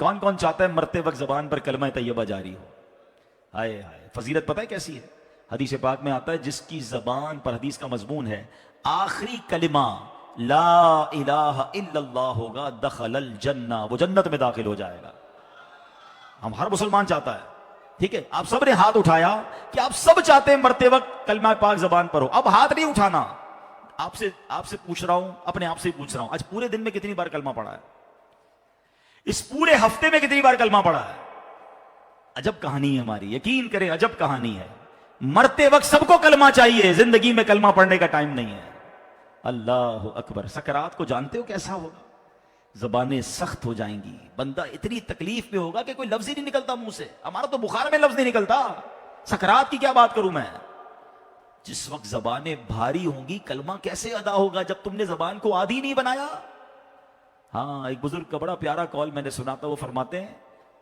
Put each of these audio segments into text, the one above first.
کون کون چاہتا ہے مرتے وقت زبان پر کلمہ طیبہ جاری ہو؟ ہائے ہائے، فضیلت پتہ ہے کیسی ہے؟ حدیث پاک میں آتا ہے جس کی زبان پر، حدیث کا مضمون ہے، آخری کلمہ لا الہ الا اللہ ہوگا، دخل الجنہ، وہ جنت میں داخل ہو جائے گا۔ ہم ہر مسلمان چاہتا ہے، ٹھیک ہے؟ آپ سب نے ہاتھ اٹھایا کہ آپ سب چاہتے ہیں مرتے وقت کلمہ پاک زبان پر ہو۔ اب ہاتھ نہیں اٹھانا، آپ سے پوچھ رہا ہوں، اپنے آپ سے پوچھ رہا ہوں، آج پورے دن میں کتنی بار کلمہ پڑھا ہے؟ اس پورے ہفتے میں کتنی بار کلمہ پڑھا ہے؟ عجب کہانی ہے ہماری، یقین کریں عجب کہانی ہے۔ مرتے وقت سب کو کلمہ چاہیے، زندگی میں کلمہ پڑھنے کا ٹائم نہیں ہے۔ اللہ اکبر۔ سکرات کو جانتے ہو کیسا ہوگا؟ زبانیں سخت ہو جائیں گی، بندہ اتنی تکلیف میں ہوگا کہ کوئی لفظ ہی نہیں نکلتا منہ سے۔ ہمارا تو بخار میں لفظ نہیں نکلتا، سکرات کی کیا بات کروں میں؟ جس وقت زبانیں بھاری ہوں گی کلمہ کیسے ادا ہوگا جب تم نے زبان کو عادی نہیں بنایا؟ ہاں، ایک بزرگ کا بڑا پیارا قول میں نے سنا تھا، وہ فرماتے ہیں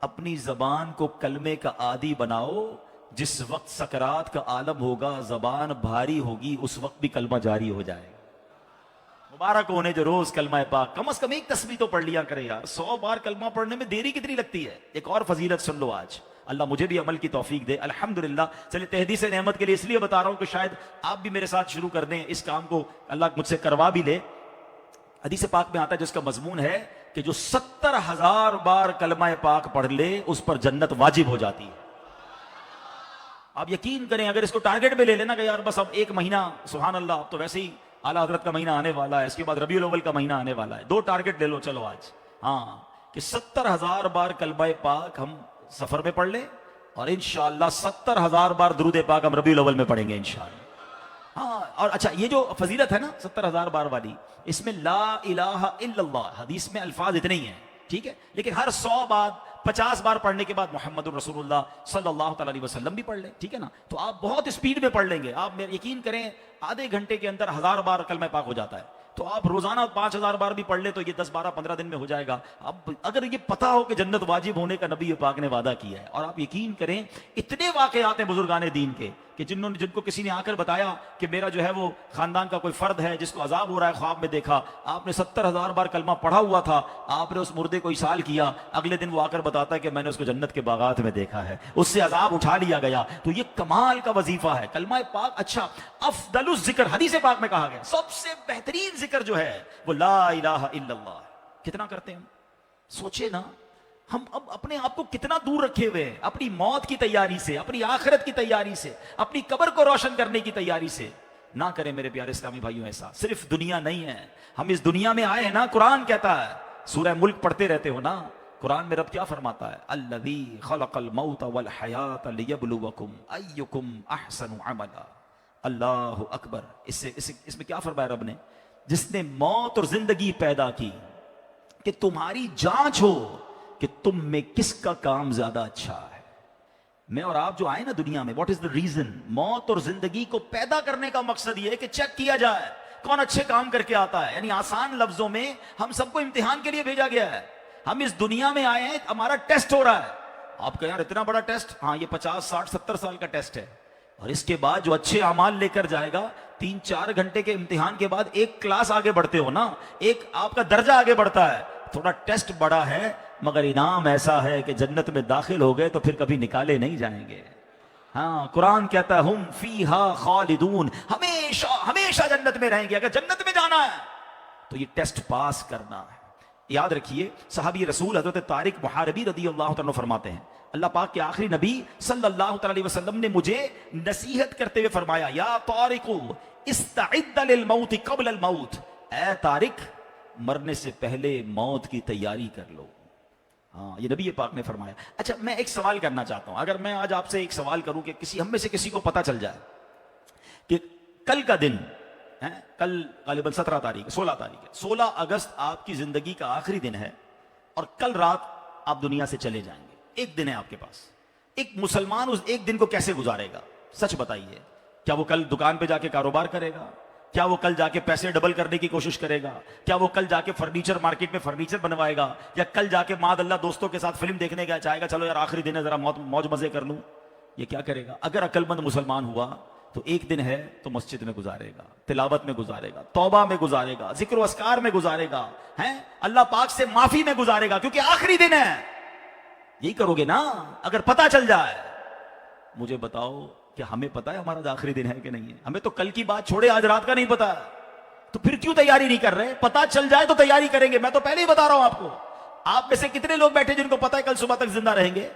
اپنی زبان کو کلمے کا عادی بناؤ، جس وقت سکرات کا عالم ہوگا زبان بھاری ہوگی اس وقت بھی کلمہ جاری ہو جائے گا۔ مبارک ہونے جو روز کلمہ پاک کم از کم ایک تسبیح تو پڑھ لیا کرے یار۔ 100 بار کلمہ پڑھنے میں دیری کتنی لگتی ہے؟ ایک اور فضیلت سن لو آج، اللہ مجھے بھی عمل کی توفیق دے الحمدللہ۔ چلیے تحدیث نعمت کے لیے اس لیے بتا رہا ہوں کہ شاید آپ بھی میرے ساتھ شروع کر دیں اس کام کو، اللہ مجھ سے کروا بھی لے۔ حدیث پاک میں آتا ہے جس کا مضمون ہے کہ جو 70,000 بار کلمہ پاک پڑھ لے اس پر جنت واجب ہو جاتی ہے۔ آپ یقین کریں اگر اس کو ٹارگٹ میں لے لینا کہ یار بس اب ایک مہینہ، سبحان اللہ، اب تو ویسے ہی اعلیٰ حضرت کا مہینہ آنے والا ہے، اس کے بعد ربیع الاول کا مہینہ آنے والا ہے، 2 ٹارگٹ لے لو چلو آج، ہاں، کہ 70,000 بار کلمہ پاک ہم سفر میں پڑھ لیں، اور انشاءاللہ 70,000 بار درود پاک ہم ربیع الاول میں پڑھیں گے انشاءاللہ۔ ہاں، اور اچھا یہ جو فضیلت ہے نا 70,000 بار والی، اس میں لا الہ الا اللہ، حدیث میں الفاظ اتنے ہی ہیں، ٹھیک ہے، لیکن ہر 100 بار 50 بار پڑھنے کے بعد محمد الرسول اللہ صلی اللہ تعالی علیہ وسلم بھی پڑھ لیں، ٹھیک ہے نا؟ تو آپ بہت اسپیڈ میں پڑھ لیں گے، آپ یقین کریں آدھے گھنٹے کے اندر 1000 بار کلمہ پاک ہو جاتا ہے۔ تو آپ روزانہ 5000 بار بھی پڑھ لیں تو یہ 10 12 15 دن میں ہو جائے گا۔ اب اگر یہ پتا ہو کہ جنت واجب ہونے کا نبی پاک نے وعدہ کیا ہے، اور آپ یقین کریں اتنے واقعات ہیں بزرگان دین کے کہ جن کو کسی نے آ کر بتایا کہ میرا جو ہے وہ خاندان کا کوئی فرد ہے جس کو عذاب ہو رہا ہے، خواب میں دیکھا، آپ نے 70,000 بار کلمہ پڑھا ہوا تھا، آپ نے اس مردے کو اشال کیا، اگلے دن وہ آ کر بتاتا ہے کہ میں نے اس کو جنت کے باغات میں دیکھا ہے، اس سے عذاب اٹھا لیا گیا۔ تو یہ کمال کا وظیفہ ہے کلمہ پاک۔ اچھا، افضل الذکر، حدیث پاک میں کہا گیا سب سے بہترین ذکر جو ہے وہ لا الہ الا اللہ۔ کتنا کرتے ہیں ہم؟ سوچے نا، ہم اب اپنے آپ کو کتنا دور رکھے ہوئے ہیں اپنی موت کی تیاری سے، اپنی آخرت کی تیاری سے، اپنی قبر کو روشن کرنے کی تیاری سے۔ نہ کریں میرے پیارے اسلامی بھائیوں ایسا۔ صرف دنیا نہیں ہے، ہم اس دنیا میں آئے ہیں نا، قرآن کہتا ہے، سورہ ملک پڑھتے رہتے ہو نا، قرآن میں رب کیا فرماتا ہے؟ الذی خلق الموت والحیات لیبلوکم ایکم احسن عملا۔ اللہ اکبر۔ اس میں کیا فرمایا رب نے؟ جس نے موت اور زندگی پیدا کی کہ تمہاری جانچ ہو کہ تم میں کس کا کام زیادہ اچھا ہے۔ میں اور آپ جو آئے نا دنیا میں، واٹ از دا ریزن؟ موت اور زندگی کو پیدا کرنے کا مقصد یہ ہے کہ چیک کیا جائے کون اچھے کام کر کے آتا ہے۔ یعنی آسان لفظوں میں ہم سب کو امتحان کے لیے بھیجا گیا ہے۔ ہم اس دنیا میں آئے ہیں، ہمارا ٹیسٹ ہو رہا ہے۔ آپ کہیں یار اتنا بڑا ٹیسٹ؟ ہاں، یہ 50 60 70 سال کا ٹیسٹ ہے، اور اس کے بعد جو اچھے اعمال لے کر جائے گا، 3 4 گھنٹے کے امتحان کے بعد ایک کلاس آگے بڑھتے ہو نا، ایک آپ کا درجہ آگے بڑھتا ہے۔ تھوڑا ٹیسٹ بڑا ہے مگر انعام ایسا ہے کہ جنت میں داخل ہو گئے تو پھر کبھی نکالے نہیں جائیں گے۔ ہاں، قرآن کہتا ہے ہم فیہا خالدون، ہمیشہ ہمیشہ جنت میں رہیں گے۔ اگر جنت میں جانا ہے تو یہ ٹیسٹ پاس کرنا ہے۔ یاد رکھیے صحابی رسول حضرت طارق محاربی رضی اللہ تعالیٰ فرماتے ہیں، اللہ پاک کے آخری نبی صلی اللہ تعالی علیہ وسلم نے مجھے نصیحت کرتے ہوئے فرمایا، یا طارق استعد للموت قبل الموت، اے طارق مرنے سے پہلے موت کی تیاری کر لو۔ ہاں، یہ نبی پاک نے فرمایا۔ اچھا، میں ایک سوال کرنا چاہتا ہوں، اگر میں آج آپ سے ایک سوال کروں کہ ہم میں سے کسی کو پتا چل جائے کہ کل کا دن ہے، کل غالباً 16 تاریخ ہے، 16 اگست آپ کی زندگی کا آخری دن ہے، اور کل رات آپ دنیا سے چلے جائیں گے، ایک دن ہے آپ کے پاس، ایک مسلمان اس ایک دن کو کیسے گزارے گا؟ سچ بتائیے، کیا وہ کل دکان پہ جا کے کاروبار کرے گا؟ کیا وہ کل جا کے پیسے ڈبل کرنے کی کوشش کرے گا؟ کیا وہ کل جا کے فرنیچر مارکیٹ میں فرنیچر بنوائے گا؟ یا کل جا کے معاذ اللہ دوستوں کے ساتھ فلم دیکھنے کا چاہے گا، چلو یار آخری دن ہے ذرا موج مزے کر لوں؟ یہ کیا کرے گا؟ اگر عقل مند مسلمان ہوا تو ایک دن ہے تو مسجد میں گزارے گا، تلاوت میں گزارے گا، توبہ میں گزارے گا، ذکر و اذکار میں گزارے گا، ہیں اللہ پاک سے معافی میں گزارے گا، کیونکہ آخری دن ہے۔ یہی کرو گے نا اگر پتا چل جائے. مجھے بتاؤ کہ ہمیں پتا ہے ہمارا آخری دن ہے کہ نہیں ہے؟ ہمیں تو کل کی بات چھوڑے آج رات کا نہیں پتا، تو پھر کیوں تیاری نہیں کر رہے؟ پتا چل جائے تو تیاری کریں گے. میں تو پہلے ہی بتا رہا ہوں آپ کو. آپ میں سے کتنے لوگ بیٹھے جن کو پتا ہے کل صبح تک زندہ رہیں گے؟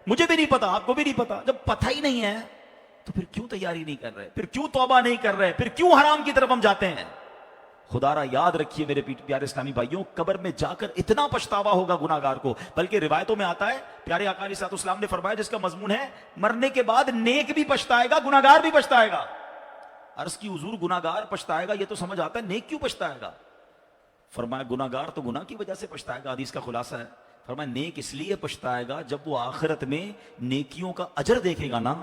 مجھے بھی نہیں پتا، آپ کو بھی نہیں پتا. جب پتہ ہی نہیں ہے تو پھر کیوں تیاری نہیں کر رہے؟ پھر کیوں توبہ نہیں کر رہے؟ پھر کیوں حرام کی طرف ہم جاتے ہیں؟ خدا را یاد رکھیے میرے پیارے اسلامی بھائیوں، قبر میں جا کر اتنا پچھتاوا ہوگا گناہگار کو. بلکہ روایتوں میں آتا ہے، پیارے آقا علیہ السلام نے فرمایا جس کا مضمون ہے مرنے کے بعد نیک بھی پچھتائے گا، گناہگار بھی پچھتائے گا. عرض کی حضور گناہگار پچھتائے گا یہ تو سمجھ آتا ہے، نیک کیوں پچھتائے گا؟ فرمایا گناہگار تو گناہ کی وجہ سے پچھتائے گا، حدیث کا خلاصہ ہے. فرمایا نیک اس لیے پچھتائے گا جب وہ آخرت میں نیکیوں کا اجر دیکھے گا نا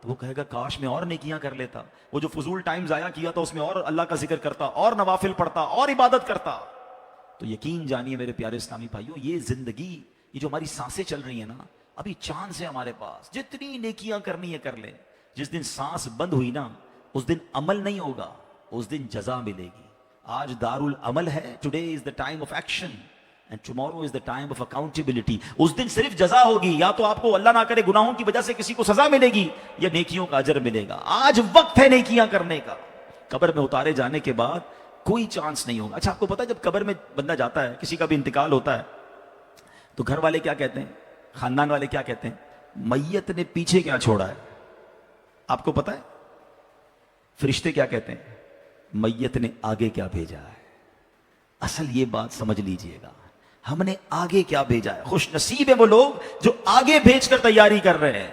تو وہ کہے گا کاش میں اور نیکیاں کر لیتا، وہ جو فضول ٹائم ضائع کیا تھا اس میں اور اللہ کا ذکر کرتا، اور نوافل پڑھتا، اور عبادت کرتا. تو یقین جانیے میرے پیارے اسلامی بھائیوں، یہ زندگی، یہ جو ہماری سانسیں چل رہی ہیں نا، ابھی چانس ہے ہمارے پاس، جتنی نیکیاں کرنی ہے کر لیں. جس دن سانس بند ہوئی نا اس دن عمل نہیں ہوگا، اس دن جزا ملے گی. آج دار العمل ہے، today is the time of action and tomorrow is the time of accountability. اس دن صرف جزا ہوگی، یا تو آپ کو اللہ نہ کرے گناہوں کی وجہ سے کسی کو سزا ملے گی یا نیکیوں کا اجر ملے گا. آج وقت ہے نیکیاں کرنے کا. قبر میں اتارے جانے کے بعد کوئی چانس نہیں ہوگا. اچھا آپ کو پتا ہے جب قبر میں بندہ جاتا ہے، کسی کا بھی انتقال ہوتا ہے، تو گھر والے کیا کہتے ہیں، خاندان والے کیا کہتے ہیں؟ میت نے پیچھے کیا چھوڑا ہے؟ آپ کو پتا ہے فرشتے کیا کہتے ہیں؟ میت نے آگے کیا بھیجا ہے. اصل یہ بات سمجھ لیجئے گا، ہم نے آگے کیا بھیجا ہے. خوش نصیب ہے وہ لوگ جو آگے بھیج کر تیاری کر رہے ہیں.